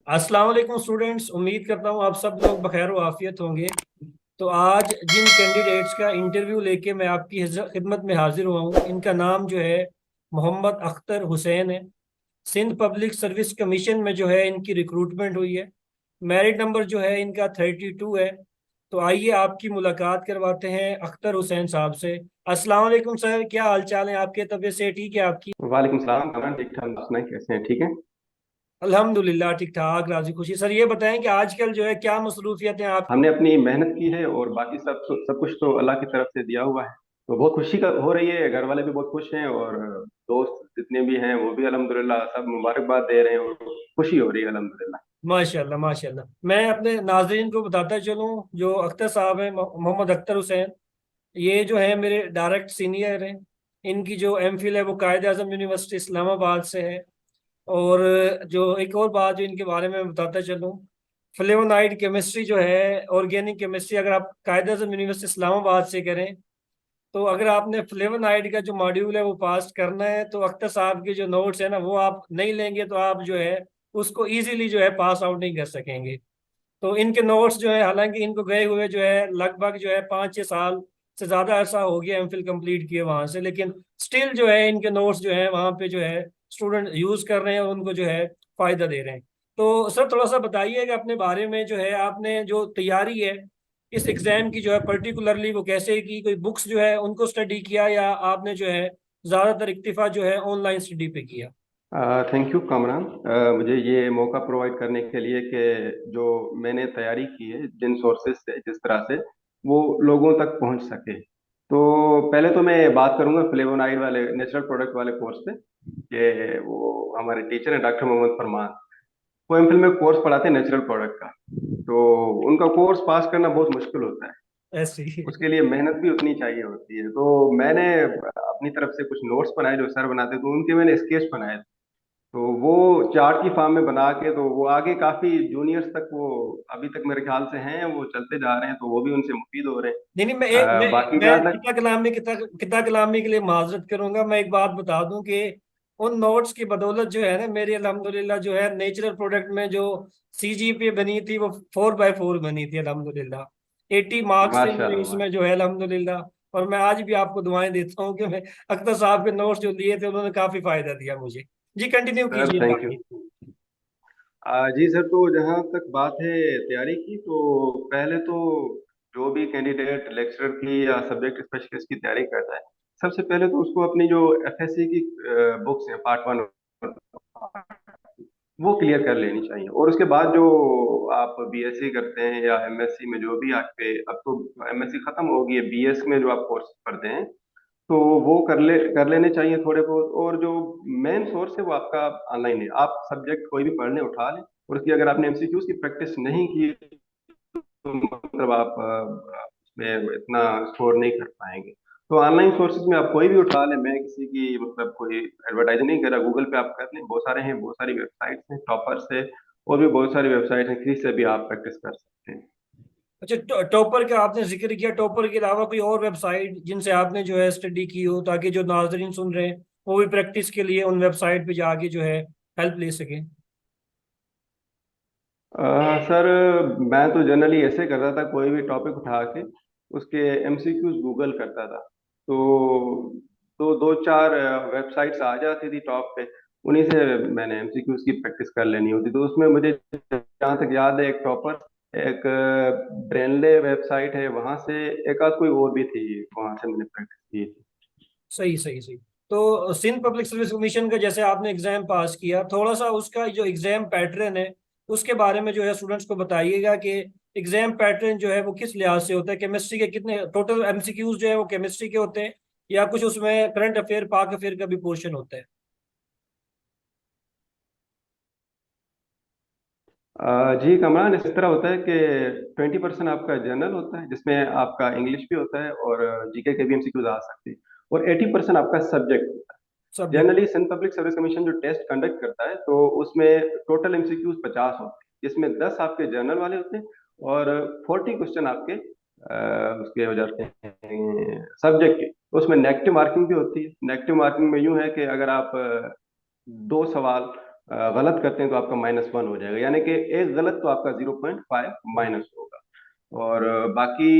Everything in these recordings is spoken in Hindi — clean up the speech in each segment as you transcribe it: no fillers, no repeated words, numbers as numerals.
अस्सलाम वालेकुम स्टूडेंट्स। उम्मीद करता हूँ आप सब लोग बखैर व आफियत होंगे। तो आज जिन कैंडिडेट्स का इंटरव्यू लेके मैं आपकी खिदमत में हाजिर हुआ हूँ, इनका नाम जो है मोहम्मद अख्तर हुसैन है। सिंध पब्लिक सर्विस कमीशन में जो है इनकी रिक्रूटमेंट हुई है। मेरिट नंबर जो है इनका 32 है। तो आइए आपकी मुलाकात करवाते हैं अख्तर हुसैन साहब से। अस्सलाम वालेकुम सर, क्या हाल चाल है आपके? तबीयत से ठीक है आपकी? वालेकुम सलाम कमरान, ठीक ठाक। आप सुनाए कैसे हैं? ठीक है। अल्हम्दुलिल्लाह ठीक ठाक, राजी खुशी। सर ये बताएं कि आजकल जो है क्या मसरूफियत है आपकी? हमने अपनी मेहनत की है और बाकी सब सब कुछ तो अल्लाह की तरफ से दिया हुआ है। तो बहुत खुशी का हो रही है, घर वाले भी बहुत खुश हैं और दोस्त जितने भी हैं वो भी अल्हम्दुलिल्लाह सब मुबारकबाद दे रहे हैं और खुशी हो रही है अल्हम्दुलिल्लाह। माशाल्लाह माशाल्लाह। मैं अपने नाजरीन को बताता चलूं, जो अख्तर साहब हैं, मोहम्मद अख्तर हुसैन, ये जो है मेरे डायरेक्ट सीनियर हैं। इनकी जो एमफिल है वो कायद आजम यूनिवर्सिटी इस्लामाबाद से है। और जो एक और बात जो इनके बारे में बताता चलूं, फ्लेवोनाइड केमिस्ट्री जो है, ऑर्गेनिक केमिस्ट्री, अगर आप कायद आजम यूनिवर्सिटी इस्लामाबाद से करें तो अगर आपने फ्लेवोनाइड का जो मॉड्यूल है वो पास करना है तो अख्तर साहब के जो नोट्स है ना वो आप नहीं लेंगे तो आप जो है उसको इजीली जो है पास आउट नहीं कर सकेंगे। तो इनके नोट्स जो है, हालांकि इनको गए हुए जो है लगभग जो है 5-6 साल से ज्यादा अरसा हो गया एमफिल कंप्लीट किए वहां से, लेकिन स्टिल जो है इनके नोट्स जो है वहां पे जो है स्टूडेंट यूज कर रहे हैं और उनको जो है फायदा दे रहे हैं। तो सर थोड़ा सा बताइए कि अपने बारे में जो है आपने जो तैयारी है इस एग्जाम की जो है पर्टिकुलरली वो कैसे की? कोई बुक्स जो है उनको स्टडी किया या आपने जो है ज्यादातर इक्तिफा जो है ऑनलाइन स्टडी पे किया? थैंक यू कामरान, मुझे ये मौका प्रोवाइड करने के लिए कि जो मैंने तैयारी की है जिन सोर्सेज से जिस तरह से वो लोगों तक पहुंच सके। तो पहले तो मैं बात करूंगा फ्लेवोनाइड वाले नेचुरल प्रोडक्ट वाले कोर्स पे कि वो हमारे टीचर हैं डॉक्टर मोहम्मद फरमान। वो एमफिल में कोर्स पढ़ाते हैं नेचुरल प्रोडक्ट का। तो उनका कोर्स पास करना बहुत मुश्किल होता है। ऐसे ही। उसके लिए मेहनत भी उतनी चाहिए होती है। तो मैंने अपनी तरफ से कुछ नोट्स बनाए जो सर बनाते, तो उनके मैंने स्केच बनाए। तो वो चार्ट की फॉर्म में बना के तो वो आगे काफी जूनियर्स तक वो अभी तक मेरे ख्याल से हैं, वो चलते जा रहे हैं, तो वो भी उनसे मुफीद हो रहे नहीं नहीं, मैं हैं। बाकी मैं जहाँ तक कितना कलामी के लिए माजरत करूंगा। मैं एक बात बता दूं कि उन नोट्स की बदौलत जो है ना मेरी अल्हम्दुलिल्लाह जो है नेचुरल प्रोडक्ट में जो सीजीपीए बनी थी वो 4/4 बनी थी अल्हम्दुलिल्लाह। 80 मार्क्स थे मेरे माशाल्लाह उसमें जो है अल्हम्दुलिल्लाह। और मैं आज भी आपको दुआएं देता हूँ कि मैं अख्तर साहब के नोट्स जो लिए थे उन्होंने काफी फायदा दिया मुझे। जी कंटिन्यू सर, कीजिए थैंक यू। बाकी। जी सर, तो जहाँ तक बात है तैयारी की, तो पहले तो जो भी कैंडिडेट लेक्चरर की या सब्जेक्ट स्पेशलिस्ट की तैयारी करता है, सबसे पहले तो उसको अपनी जो एफएससी की बुक्स हैं पार्ट वन वो क्लियर कर लेनी चाहिए। और उसके बाद जो आप बीएससी करते हैं या एमएससी में जो भी आपके, अब तो एमएससी खत्म हो गई है, बीएस में जो आप कोर्स करते हैं तो वो कर लेने चाहिए थोड़े बहुत। और जो मेन सोर्स है वो आपका ऑनलाइन है। आप सब्जेक्ट कोई भी पढ़ने उठा लें और उसकी अगर आपने एमसीक्यूज की प्रैक्टिस नहीं की तो मतलब आप उसमें इतना स्कोर नहीं कर पाएंगे। तो ऑनलाइन सोर्सेज में आप कोई भी उठा लें, मैं किसी की मतलब कोई एडवर्टाइज नहीं कर रहा, गूगल पे आप कर लें, बहुत सारे हैं, बहुत सारी वेबसाइट्स हैं, टॉपर्स है, और भी बहुत सारी वेबसाइट हैं, फ्री से भी आप प्रैक्टिस कर सकते हैं। अच्छा, टॉपर का आपने जिक्र किया, टॉपर के अलावा कोई और वेबसाइट जिनसे आपने जो है स्टडी की हो ताकि जो नाजरीन सुन रहे हैं वो भी प्रैक्टिस के लिए उन वेबसाइट पे जाके जो है हेल्प ले सकें? सर, मैं तो जनरली ऐसे करता था, कोई भी टॉपिक उठा के उसके एमसीक्यूज गूगल करता था। तो दो चार वेबसाइट्स आ जाती थी टॉप पे, उन्हीं से मैंने एमसीक्यूज की प्रैक्टिस कर लेनी होती। तो उसमें मुझे जहाँ तक याद है, एक टॉपर, एक ब्रेनले वेबसाइट है, वहां से एक आध कोई और भी थी, वहां से मैंने प्रैक्टिस की थी। सही सही सही। तो सिंध पब्लिक सर्विस कमीशन का जैसे आपने एग्जाम पास किया, थोड़ा सा उसका जो एग्जाम पैटर्न है उसके बारे में जो है स्टूडेंट्स को बताइएगा कि एग्जाम पैटर्न जो है वो किस लिहाज से होता है। केमिस्ट्री के कितने टोटल एमसीक्यूज जो है वो केमिस्ट्री के होते हैं या कुछ उसमें करंट अफेयर पाक अफेयर का भी पोर्शन होता है? जी कमरान, इस तरह होता है कि 20% आपका जनरल होता है जिसमें आपका इंग्लिश भी होता है और जीके के भी एमसीक्यूज आ सकते हैं, और 80% आपका सब्जेक्ट होता है। Subject. Generally Sindh public service commission जो टेस्ट कंडक्ट करता है तो उसमें टोटल एमसीक्यूज 50 होते हैं, जिसमें 10 आपके जनरल वाले होते हैं और 40 क्वेश्चन आपके उसके हो जाते हैं सब्जेक्ट के। तो उसमें नेगेटिव मार्किंग भी होती है। नेगेटिव मार्किंग में यूं है कि अगर आप दो सवाल गलत करते हैं तो आपका -1 हो जाएगा, यानी कि एक गलत तो आपका 0.5 माइनस होगा। और बाकी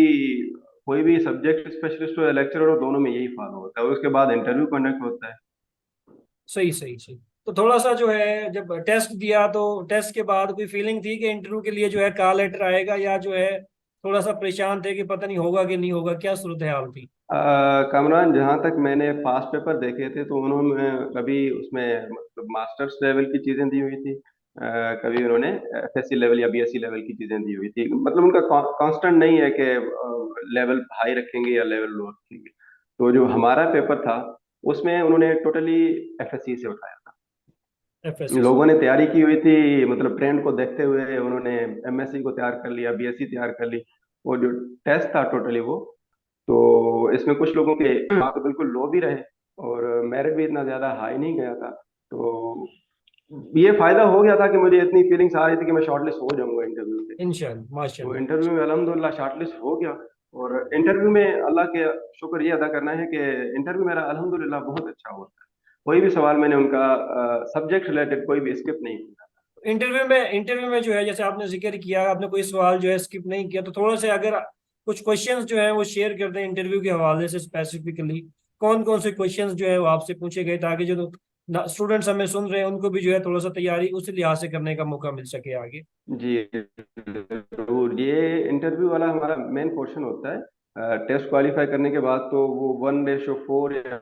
कोई भी सब्जेक्ट स्पेशलिस्ट हो या लेक्चरर हो, दोनों में यही फॉलो होता है। और उसके बाद इंटरव्यू कंडक्ट होता है। सही सही सही। तो थोड़ा सा जो है, जब टेस्ट दिया तो टेस्ट के बाद कोई फीलिंग थी कि इंटरव्यू के लिए जो है कॉल लेटर आएगा, या जो है थोड़ा सा परेशान थे कि पता नहीं होगा कि नहीं होगा, क्या सूरत हाल थी? कामरान, जहाँ तक मैंने पास पेपर देखे थे तो उन्होंने कभी उसमें मतलब मास्टर्स लेवल की चीज़ें दी हुई थी, कभी उन्होंने एफएससी लेवल या बीएससी लेवल की चीज़ें दी हुई थी। मतलब उनका कांस्टेंट नहीं है कि लेवल हाई रखेंगे या लेवल लो रखेंगे। तो जो हमारा पेपर था उसमें उन्होंने टोटली एफएससी से उठाया था। एफएससी से। लोगों ने तैयारी की हुई थी, मतलब ट्रेंड को देखते हुए उन्होंने एमएससी को तैयार कर लिया, बीएससी तैयार कर ली। वो जो टेस्ट था टोटली वो, तो इसमें कुछ लोगों के मार्क्स तो बिल्कुल लो भी रहे और मेरिट भी इतना ज्यादा हाई नहीं गया था। तो ये फायदा हो गया था कि मुझे इतनी फीलिंग्स आ रही थी कि मैं शॉर्टलिस्ट हो जाऊंगा इंटरव्यू के। इंशाल्लाह तो माशाल्लाह। इंटरव्यू में अल्हम्दुलिल्लाह शॉर्टलिस्ट हो गया। और इंटरव्यू में अल्लाह के शुक्र ये अदा करना है कि इंटरव्यू मेरा अल्हम्दुलिल्लाह बहुत अच्छा हुआ था। कोई भी सवाल मैंने उनका सब्जेक्ट रिलेटेड कोई भी स्किप नहीं किया। इंटरव्यू में जो है, जैसे आपने जिक्र किया, आपने कोई सवाल जो है स्किप नहीं किया, तो थोड़ा सा अगर कुछ क्वेश्चंस जो है वो शेयर कर दें इंटरव्यू के हवाले से स्पेसिफिकली, कौन कौन से क्वेश्चंस जो है वो आपसे पूछे गए, ताकि जो स्टूडेंट्स हमें सुन रहे हैं उनको भी जो है थोड़ा सा तैयारी उस लिहाज से करने का मौका मिल सके आगे। जी जरूर। ये इंटरव्यू वाला हमारा मेन पोर्शन होता है। टेस्ट क्वालिफाई करने के बाद तो वो 1:4 या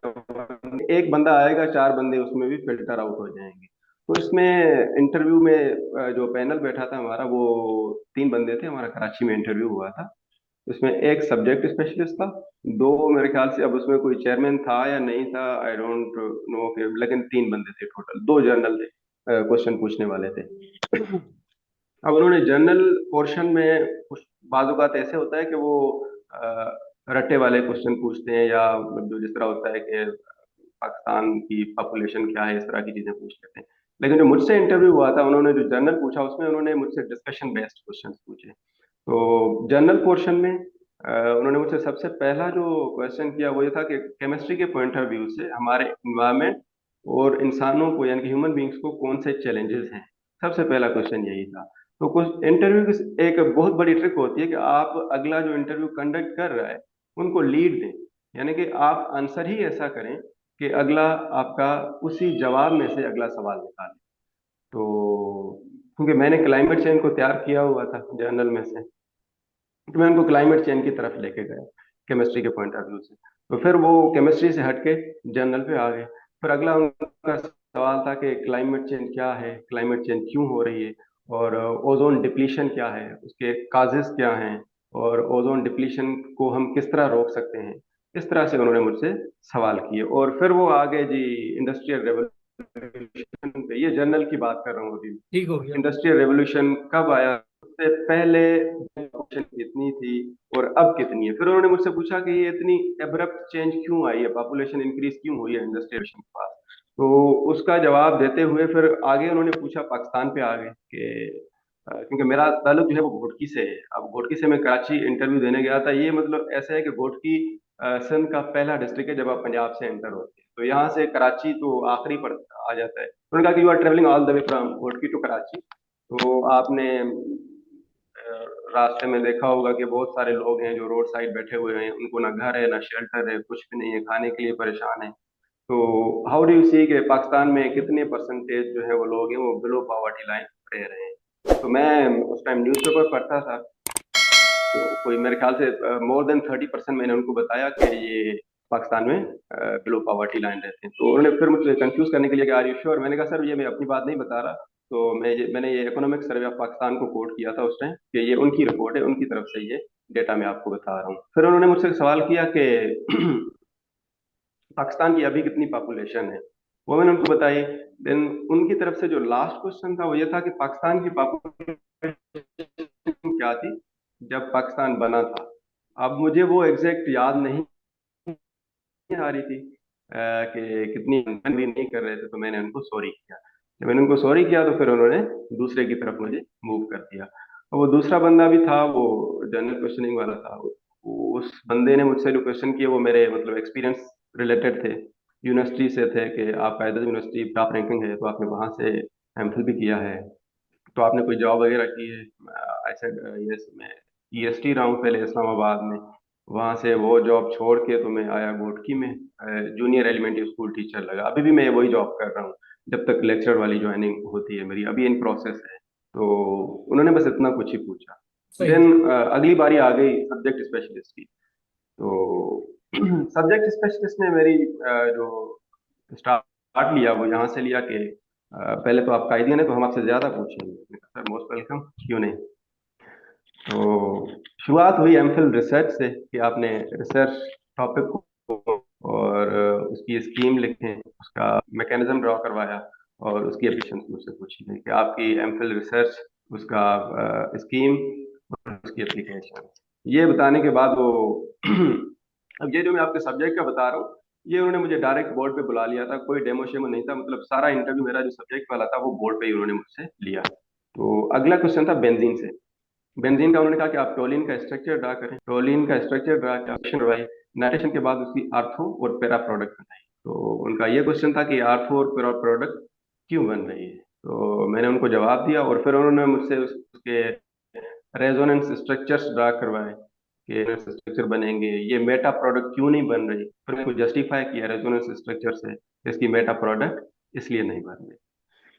एक बंदा आएगा, चार बंदे उसमें भी फिल्टर आउट हो जाएंगे। तो इसमें इंटरव्यू में जो पैनल बैठा था हमारा, वो 3 बंदे थे। हमारा कराची में इंटरव्यू हुआ था। उसमें एक सब्जेक्ट स्पेशलिस्ट था, दो मेरे ख्याल से, अब उसमें कोई चेयरमैन था या नहीं था, आई डोंट नो, लेकिन 3 बंदे थे टोटल। दो जर्नल थे, क्वेश्चन पूछने वाले थे। अब उन्होंने जनरल पोर्शन में कुछ बात ऐसे होता है कि वो रट्टे वाले क्वेश्चन पूछते हैं, या मतलब जो जिस तरह होता है कि पाकिस्तान की पॉपुलेशन क्या है, इस तरह की चीजें पूछ लेते हैं। लेकिन जो मुझसे इंटरव्यू हुआ था, उन्होंने जो जनरल पूछा उसमें उन्होंने मुझसे डिस्कशन बेस्ड क्वेश्चन पूछे। तो जनरल पोर्शन में उन्होंने मुझसे सबसे पहला जो क्वेश्चन किया वो ये था कि केमिस्ट्री के पॉइंट ऑफ व्यू से हमारे इन्वायरमेंट और इंसानों को, यानी कि ह्यूमन बींग्स को, कौन से चैलेंजेस हैं। सबसे पहला क्वेश्चन यही था। तो कुछ इंटरव्यू की एक बहुत बड़ी ट्रिक होती है कि आप अगला जो इंटरव्यू कंडक्ट कर रहा है उनको लीड दें, यानी कि आप आंसर ही ऐसा करें कि अगला आपका उसी जवाब में से अगला सवाल निकाले। तो क्योंकि मैंने क्लाइमेट चेंज को तैयार किया हुआ था जर्नल में से, तो मैं उनको क्लाइमेट चेंज की तरफ लेके गया केमिस्ट्री के पॉइंट ऑफ व्यू से। तो फिर वो केमिस्ट्री से हटके जर्नल पे आ गए। फिर अगला उनका सवाल था कि क्लाइमेट चेंज क्या है, क्लाइमेट चेंज क्यों हो रही है, और ओजोन डिप्लीशन क्या है, उसके काजेस क्या हैं, और ओजोन डिप्लीशन को हम किस तरह रोक सकते हैं। इस तरह से उन्होंने मुझसे सवाल किए। और फिर वो आगे जी इंडस्ट्रियल रेवोल्यूशन पे, ये जर्नल की बात कर रहा हूँ अभी। ठीक हो गया। इंडस्ट्रियल रेवोल्यूशन कब आया, उससे पहले पॉपुलेशन कितनी थी और अब कितनी है। फिर उन्होंने मुझसे पूछा कि ये इतनी एब्रप्ट चेंज क्यों आई है, पॉपुलेशन इंक्रीज क्यों हुई है इंडस्ट्रियल रेवोल्यूशन के बाद। तो उसका जवाब देते हुए फिर आगे उन्होंने पूछा, पाकिस्तान पे आ गए कि क्योंकि मेरा ताल्लुक जो है वो घोटकी से है। अब घोटकी से मैं कराची इंटरव्यू देने गया था। ये मतलब ऐसा है कि घोटकी सिंध का पहला डिस्ट्रिक्ट है जब आप पंजाब से एंटर होते हैं। तो यहाँ से कराची तो आखिरी पर आ जाता है। उन्होंने कहा कि you are travelling all the way from Ghotki to Karachi. तो आपने रास्ते में देखा होगा कि बहुत सारे लोग हैं जो रोड साइड बैठे हुए हैं, उनको ना घर है ना शेल्टर है, कुछ भी नहीं है, खाने के लिए परेशान है। तो हाउ डू यू सी के पाकिस्तान में कितने परसेंटेज जो है वो लोग हैं वो बिलो पॉवर्टी लाइन रह रहे हैं। तो मैं उस टाइम न्यूज़पेपर पढ़ता था, तो कोई मेरे ख्याल से मोर देन 30% मैंने उनको बताया कि ये पाकिस्तान में बिलो पॉवर्टी लाइन रहते हैं। तो उन्होंने फिर मुझे कंफ्यूज करने के लिए कहा, आर यू श्योर? मैंने कहा सर ये मैं अपनी बात नहीं बता रहा। तो मैंने ये इकोनॉमिक सर्वे ऑफ पाकिस्तान को कोट किया था उस टाइम, कि ये उनकी रिपोर्ट है, उनकी तरफ से ये डेटा मैं आपको बता रहा हूँ। फिर उन्होंने मुझसे सवाल किया कि पाकिस्तान की अभी कितनी पॉपुलेशन है, वो मैंने उनको बताई। देन उनकी तरफ से जो लास्ट क्वेश्चन था वो ये था कि पाकिस्तान की पॉपुलेशन क्या थी जब पाकिस्तान बना था। अब मुझे वो एग्जैक्ट याद नहीं आ रही थी कि कितनी, भी नहीं कर रहे थे। तो मैंने उनको सॉरी किया। जब मैंने उनको सॉरी किया तो फिर उन्होंने दूसरे की तरफ मुझे मूव कर दिया। और वो दूसरा बंदा भी था, वो जनरल क्वेश्चनिंग वाला था। उस बंदे ने मुझसे जो क्वेश्चन किए वो मेरे मतलब एक्सपीरियंस रिलेटेड थे, यूनिवर्सिटी से थे, कि आप कायदा यूनिवर्सिटी टॉप रैंकिंग है तो आपने वहां से एमफिल भी किया है। तो आपने कोई जॉब वगैरह की है? ऐसा यस, मैं ईएसटी रहा हूँ पहले इस्लामाबाद में। वहाँ से वो जॉब छोड़ के तो मैं आया गोटकी में, जूनियर एलिमेंट्री स्कूल टीचर लगा। अभी भी मैं वही जॉब कर रहा हूँ जब तक लेक्चर वाली ज्वाइनिंग होती है मेरी, अभी इन प्रोसेस है। तो उन्होंने बस इतना कुछ ही पूछा। सही। देन अगली बारी आ गई सब्जेक्ट स्पेशलिस्ट की। तो सब्जेक्ट स्पेशलिस्ट ने मेरी जो स्टार्ट लिया वो यहाँ से लिया कि पहले तो आप कायदीन है तो हम आपसे ज्यादा पूछेंगे। मैंने कहा, सर मोस्ट वेलकम, क्यों नहीं। तो शुरुआत हुई एमफिल रिसर्च से कि आपने रिसर्च टॉपिक को और उसकी स्कीम लिखें, उसका मैकेनिज्म ड्रॉ करवाया और उसकी एप्लीकेशन मुझसे पूछी गई कि आपकी एमफिल रिसर्च, उसका स्कीम और उसकी एप्लीकेशन। ये बताने के बाद वो अब ये जो मैं आपके सब्जेक्ट का बता रहा हूँ, ये उन्होंने मुझे डायरेक्ट बोर्ड पे बुला लिया था, कोई डेमो शेमो नहीं था। मतलब सारा इंटरव्यू मेरा जो सब्जेक्ट वाला था वो बोर्ड पे ही उन्होंने मुझसे लिया। तो अगला क्वेश्चन था बेंजीन से। बेंजीन का उन्होंने कहा कि आप टोलिन का स्ट्रक्चर ड्रा करें। टोलिन का स्ट्रक्चर ड्रा करवाई, नाइट्रेशन के बाद उसकी आर्थो और पैरा प्रोडक्ट बनाई। तो उनका ये क्वेश्चन था कि आर्थो और पैरा प्रोडक्ट क्यों बन रही है। तो मैंने उनको जवाब दिया और फिर उन्होंने मुझसे उसके रेजोनेंस स्ट्रक्चर्स ड्रा करवाए कि स्ट्रक्चर बनेंगे, ये मेटा प्रोडक्ट क्यों नहीं बन रही। फिर मैंने जस्टिफाई किया रेजोनेंस स्ट्रक्चर से इसकी मेटा प्रोडक्ट इसलिए नहीं बन रही।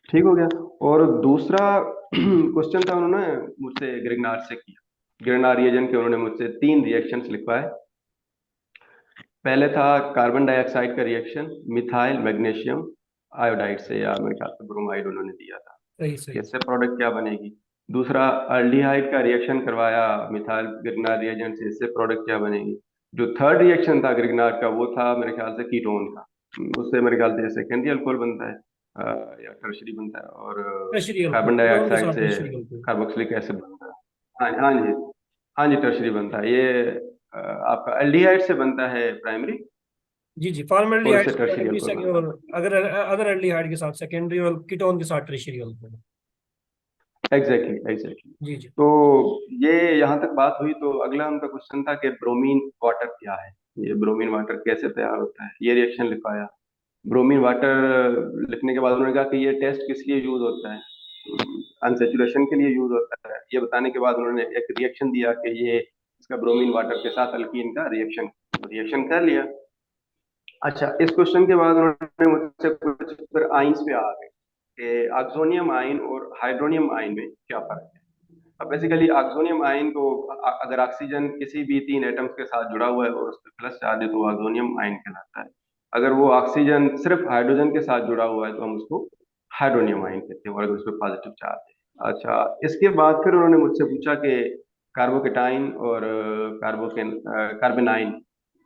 ठीक हो गया। और दूसरा क्वेश्चन था उन्होंने मुझसे ग्रिग्नार से किया। ग्रिग्नार रिएजेंट के उन्होंने मुझसे 3 रिएक्शंस लिखवाए। पहले था कार्बन डाइऑक्साइड का रिएक्शन मिथाइल मैग्नीशियम आयोडाइड से, या मेरे ख्याल से ब्रोमाइड उन्होंने दिया था सही कि सही। इससे प्रोडक्ट क्या बनेगी। दूसरा अल्डिहाइड का रिएक्शन करवाया मिथाइल ग्रिग्नार रिएजेंट से, इससे प्रोडक्ट क्या बनेगी। जो थर्ड रिएक्शन था ग्रिग्नार का वो था मेरे ख्याल से कीटोन का। उससे मेरे ख्याल से सेकेंडरी अल्कोहल बनता है या टर्शरी बनता है, और टर्शरी कार्बन अल्कोहल, कीटोन के डाइऑक्साइड साथ से टर्शरी अल्कोहल। कार्बोक्सिलिक एसिड बनता है। हाँ हाँ जी, हाँ जी टर्शरी बनता है ये। आपका अल्डिहाइड से बनता है प्राइमरी, जी जी, और फॉर्मल्डिहाइड उससे से टर्शरी प्राइमरी अल्कोहल सेकेंड, बनता और अगर अदर एल्डिहाइड के साथ सेकेंडरी, और कीटोन के साथ टर्शरी अल्कोहल। है। Exactly exactly. जी जी। तो ये यहाँ तक बात हुई। तो अगला उनका क्वेश्चन था कि ब्रोमीन वाटर क्या है, ये ब्रोमीन वाटर कैसे तैयार होता है। ये रिएक्शन लिखवाया। ब्रोमीन वाटर लिखने के बाद उन्होंने कहा कि ये टेस्ट किस लिए यूज होता है, अनसेचुरेशन के लिए यूज होता है। ये बताने के बाद उन्होंने एक रिएक्शन दिया कि ये इसका ब्रोमीन वाटर के साथ अल्कीन का रिएक्शन, रिएक्शन कर लिया। अच्छा, इस क्वेश्चन के बाद उन्होंने मुझसे कुछ फिर आइंस पे आ गए कि ऑक्सोनियम आयन और हाइड्रोनियम आयन में क्या फर्क है। अब बेसिकली ऑक्सोनियम आयन को अगर ऑक्सीजन किसी भी 3 एटम्स के साथ जुड़ा हुआ है और उस पर प्लस चार्ज है तो वो ऑक्सोनियम आयन कहलाता है। अगर वो ऑक्सीजन सिर्फ हाइड्रोजन के साथ जुड़ा हुआ है तो हम उसको हाइड्रोनियम आयन कहते हैं, और अगर उस पर पॉजिटिव चार्ज है। अच्छा, इसके बाद फिर उन्होंने मुझसे पूछा कि कार्बोकेटाइन और कार्बेनाइन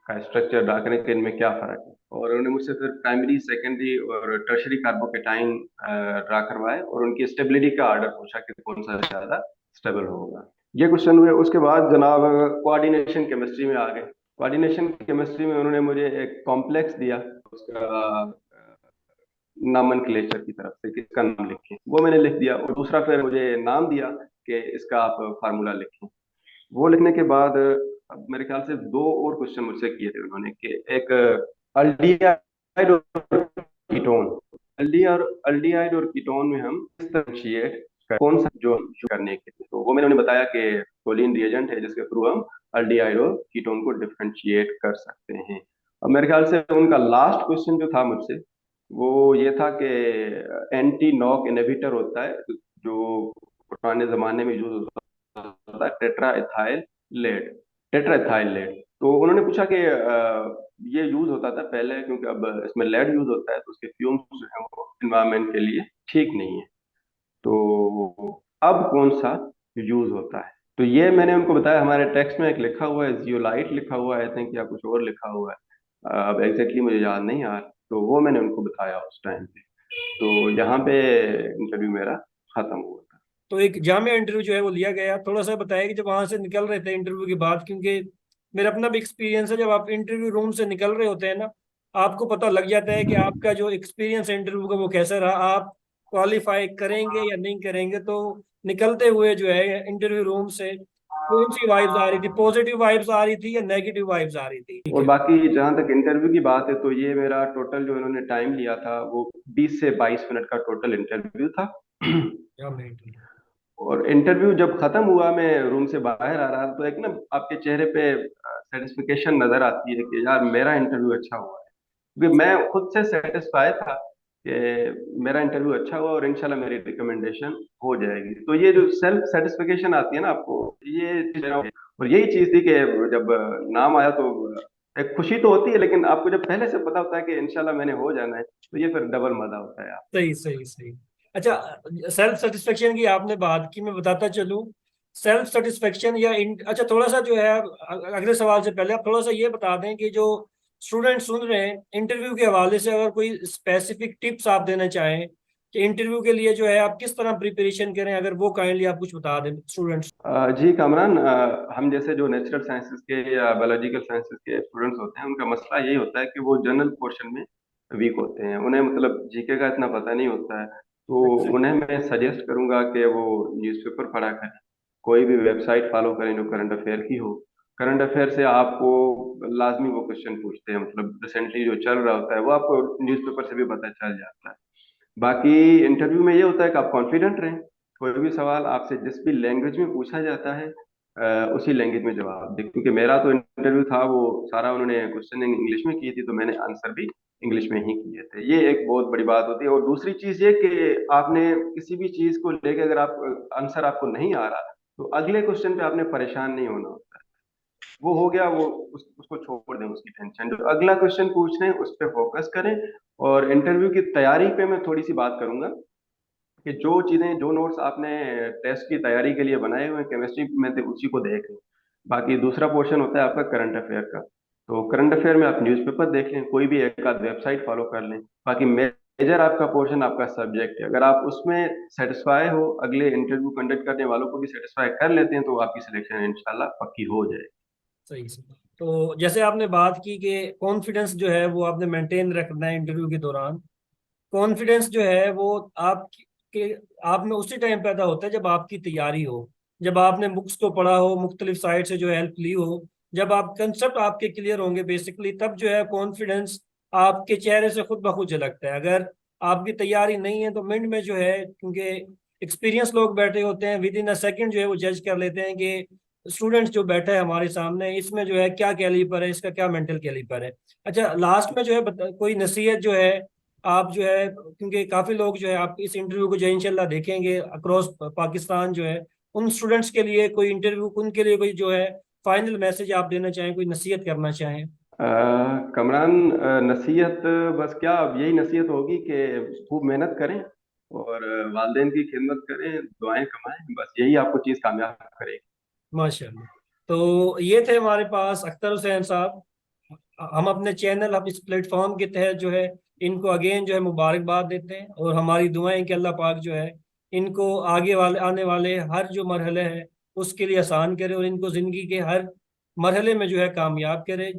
का स्ट्रक्चर ड्रा करें कि इनमें क्या फर्क है। और उन्होंने मुझसे फिर प्राइमरी सेकेंडरी और टर्शरी कार्बोकेटाइन ड्रा करवाए और उनकी स्टेबिलिटी का ऑर्डर पूछा कि कौन सा ज्यादा स्टेबल होगा। ये क्वेश्चन हुए। उसके बाद जनाब कोऑर्डिनेशन केमिस्ट्री में आ गए। कोऑर्डिनेशन केमिस्ट्री में उन्होंने मुझे एक कॉम्प्लेक्स दिया, उसका नामनक्लेचर की तरफ से किसका नाम लिखें, वो मैंने लिख दिया। और दूसरा फिर मुझे नाम दिया कि इसका आप फार्मूला लिखें। वो लिखने के बाद अब मेरे ख्याल से 2 और क्वेश्चन मुझसे किए थे उन्होंने कि एक अल्डिहाइड और कीटोन, अल्डिहाइड और कीटोन में हम किस तरह differentiate कौन सा जो करने के लिए। तो वो मैंने उन्हें बताया कि टोलिन रिएजेंट है जिसके थ्रू हम अल्डिहाइड और कीटोन को डिफरेंशिएट कर सकते हैं। और मेरे ख्याल से उनका लास्ट क्वेश्चन जो था मुझसे वो ये था कि एंटी नॉक इनहिबिटर होता है जो पुराने जमाने में यूज होता है, tetra ethyl lead, tetra ethyl lead. तो उन्होंने पूछा कि ये यूज होता था पहले, क्योंकि अब इसमें लेड यूज होता है तो उसके फ्यूम्स जो है वो इन्वायरमेंट के लिए ठीक नहीं है। तो अब कौन सा यूज होता है। तो ये मैंने उनको बताया। हमारे टेक्स्ट में एक लिखा हुआ है जियोलाइट लिखा हुआ है, आई थिंक, या कुछ और लिखा हुआ है। अब एग्जैक्टली मुझे याद नहीं आ रहा। तो वो मैंने उनको बताया उस टाइम पे। तो यहाँ पे इंटरव्यू मेरा खत्म हुआ था। तो एक जामिया इंटरव्यू जो है वो लिया गया। थोड़ा सा बताया कि जब वहां से निकल रहे थे इंटरव्यू के बाद, क्योंकि मेरा अपना भी एक्सपीरियंस है, जब आप इंटरव्यू रूम से निकल रहे होते हैं ना, आपको पता लग जाता है कि आपका जो एक्सपीरियंस है इंटरव्यू का वो कैसा रहा, आप क्वालिफाई करेंगे या नहीं करेंगे। तो निकलते हुए जो है इंटरव्यू रूम से कौन सी वाइब्स आ रही थी, पॉजिटिव वाइब्स आ रही थी या नेगेटिव वाइब्स आ रही थी? ठीक और है। बाकी जहाँ तक इंटरव्यू की बात है, तो ये मेरा टोटल जो इन्होंने टाइम लिया था वो 20 से 22 मिनट का टोटल इंटरव्यू था। क्या मिनट? और इंटरव्यू जब खत्म हुआ, मैं रूम से बाहर आ रहा था, तो एक ना आपके चेहरे पे सेटिस्फिकेशन नजर आती है कि यार मेरा इंटरव्यू अच्छा हुआ है, क्योंकि मैं खुद से सेटिस्फाई था कि मेरा इंटरव्यू अच्छा हुआ और इंशाल्लाह मेरी रिकमेंडेशन हो जाएगी। तो ये जो सेल्फ सेटिस्फिकेशन आती है ना आपको, ये चीज़ है। और यही चीज थी कि जब नाम आया तो एक खुशी तो होती है, लेकिन आपको जब पहले से पता होता है कि इंशाल्लाह मैंने हो जाना है, तो ये फिर डबल मजा होता है। सही सही सही। अच्छा, सेल्फ सेटिस्फेक्शन की आपने बात की, मैं बताता चलूं। सेल्फ सेटिस्फेक्शन या अच्छा, थोड़ा सा जो है अगले सवाल से पहले आप थोड़ा सा ये बता दें कि जो स्टूडेंट सुन रहे हैं इंटरव्यू के हवाले से, अगर कोई स्पेसिफिक टिप्स आप देना चाहें कि इंटरव्यू के लिए जो है आप किस तरह प्रिपरेशन करें, अगर वो काइंडली आप कुछ बता दें स्टूडेंट्स। जी कामरान, हम जैसे जो नेचुरल साइंसेज के या बायोलॉजिकल साइंसेज के स्टूडेंट्स होते हैं, उनका मसला यही होता है कि वो जनरल पोर्शन में वीक होते हैं, उन्हें मतलब जीके का इतना पता नहीं होता है। तो अच्छा। उन्हें मैं सजेस्ट करूंगा कि वो न्यूज़पेपर पढ़ा करें, कोई भी वेबसाइट फॉलो करें जो करंट अफेयर की हो। करंट अफेयर से आपको लाजमी वो क्वेश्चन पूछते हैं, मतलब रिसेंटली जो चल रहा होता है वो आपको न्यूज़पेपर से भी पता चल जाता है। बाकी इंटरव्यू में ये होता है कि आप कॉन्फिडेंट रहें, कोई भी सवाल आपसे जिस भी लैंग्वेज में पूछा जाता है उसी लैंग्वेज में जवाब दें, क्योंकि मेरा तो इंटरव्यू था वो सारा उन्होंने क्वेश्चन इंग्लिश में की थी, तो मैंने आंसर भी इंग्लिश में ही किए थे। ये एक बहुत बड़ी बात होती है। और दूसरी चीज ये कि आपने किसी भी चीज को लेके अगर आप आंसर आपको नहीं आ रहा, तो अगले क्वेश्चन पे आपने परेशान नहीं होना होता है। वो हो गया, वो उसको छोड़ दें, उसकी टेंशन। जो अगला क्वेश्चन पूछ रहे हैं उस पर फोकस करें। और इंटरव्यू की तैयारी पे मैं थोड़ी सी बात करूंगा कि जो चीजें, जो नोट्स आपने टेस्ट की तैयारी के लिए बनाए हुए हैं केमिस्ट्री में, तो उसी को देख लें। बाकी दूसरा पोर्शन होता है आपका करंट अफेयर का, तो करंट अफेयर में आप न्यूज़पेपर देख लें, कोई भी एक आध वेबसाइट फॉलो कर लें। बाकी मेजर आपका पोर्शन आपका सब्जेक्ट है, अगर आप उसमें सेटिस्फाई हो, अगले इंटरव्यू कंडक्ट करने वालों को भी सेटिस्फाई कर लेते हैं, तो आपकी सिलेक्शन इंशाल्लाह पक्की हो जाए। सही सही। तो जैसे आपने बात की कि कॉन्फिडेंस जो है वो आपने मेंटेन रखना है इंटरव्यू के दौरान। कॉन्फिडेंस जो है वो आप के आप में उसी टाइम पैदा होता है जब आपकी तैयारी हो, जब आपने बुक्स को पढ़ा हो, मुख्तलिफ साइट से जो हेल्प ली हो, जब आप कंसेप्ट आपके क्लियर होंगे बेसिकली, तब जो है कॉन्फिडेंस आपके चेहरे से खुद ब खुद झलकता है। अगर आपकी तैयारी नहीं है तो मिनट में जो है, क्योंकि एक्सपीरियंस लोग बैठे होते हैं, विद इन अ सेकेंड जो है वो जज कर लेते हैं कि स्टूडेंट जो बैठा है हमारे सामने इसमें जो है क्या कैलिपर है, इसका क्या मेंटल कैलिपर है। अच्छा, लास्ट में जो है कोई नसीहत जो है आप जो है, क्योंकि काफी लोग जो है आप इस इंटरव्यू को जो है इंशाल्लाह देखेंगे अक्रॉस पाकिस्तान जो है, उन स्टूडेंट्स के लिए कोई इंटरव्यू, उनके लिए कोई जो है फाइनल मैसेज आप देना चाहें, कोई नसीहत करना चाहें? कमरान, नसीहत बस क्या, अब यही नसीहत होगी कि खूब मेहनत करें और वालदेन की खिदमत करें, दुआएं कमाएं, बस यही आपको चीज़ कामयाब करेगी। माशाल्लाह। तो ये थे हमारे पास अख्तर हुसैन साहब। हम अपने चैनल, हम इस प्लेटफॉर्म के तहत जो है इनको अगेन जो है मुबारकबाद देते हैं, और हमारी दुआएं कि अल्लाह पाक जो है इनको आगे वाले आने वाले हर जो मरहले हैं उसके लिए आसान करे, और इनको जिंदगी के हर मरहले में जो है कामयाब करे।